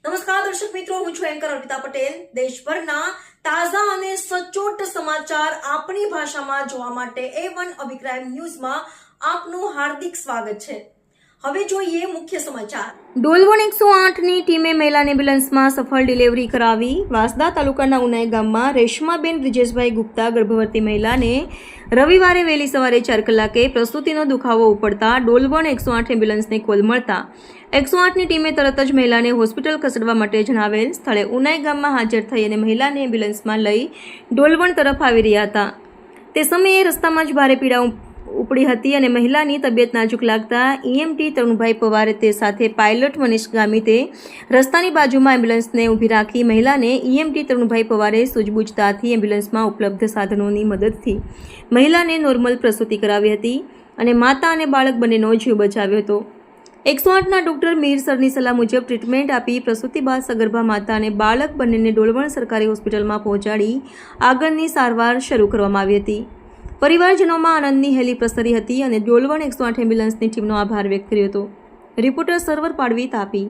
નમસ્કાર દર્શક મિત્રો, હું છું એન્કર અર્પિતા પટેલ। દેશભરના તાજા અને સચોટ સમાચાર આપણી ભાષામાં જોવા માટે A1 અભિપ્રાય ન્યૂઝમાં આપનું હાર્દિક સ્વાગત છે। હવે જોઈએ મુખ્ય સમાચાર। ડોલવણ 108ની ટીમે મહિલાને એમ્બ્યુલન્સમાં સફળ ડિલિવરી કરાવી। વાંસદા તાલુકાના ઉનાઈ ગામમાં રેશમાબેન બ્રિજેશભાઈ ગુપ્તા ગર્ભવતી મહિલાને રવિવારે વહેલી સવારે 4 કલાકે પ્રસૂતિનો દુખાવો ઉપડતા ડોલવણ 108 એમ્બ્યુલન્સને કોલ મળતા 108ની ટીમે તરત જ મહિલાને હોસ્પિટલ ખસેડવા માટે જણાવેલ સ્થળે ઉનાઈ ગામમાં હાજર થઈ અને મહિલાને એમ્બ્યુલન્સમાં લઈ ડોલવણ તરફ આવી રહ્યા હતા। તે સમયે રસ્તામાં જ ભારે પીડા ઉપડી હતી અને મહિલાની તબિયત નાજુક લાગતા EMT તરુણભાઈ પવારે તે સાથે પાયલટ મનીષ ગામિતે રસ્તાની બાજુમાં એમ્બ્યુલન્સને ઊભી રાખી મહિલાને EMT તરુણભાઈ પવારે સૂઝબૂછતાથી એમ્બ્યુલન્સમાં ઉપલબ્ધ સાધનોની મદદથી મહિલાને નોર્મલ પ્રસૂતિ કરાવી હતી અને માતા અને બાળક બંનેનો જીવ બચાવ્યો હતો। 108ના ડોક્ટર મીર સરની સલાહ મુજબ ટ્રીટમેન્ટ આપી પ્રસૂતિ બાદ સગર્ભા માતા અને બાળક બંનેને ડોલવણ સરકારી હોસ્પિટલમાં પહોંચાડી આગળની સારવાર શરૂ કરવામાં આવી હતી। પરિવારજનોમાં આનંદની હેલી પ્રસરી હતી અને ડોલવણ 108 એમ્બ્યુલન્સની ટીમનો આભાર વ્યક્ત કર્યો હતો। રિપોર્ટર સર્વર પાડવી, તાપી।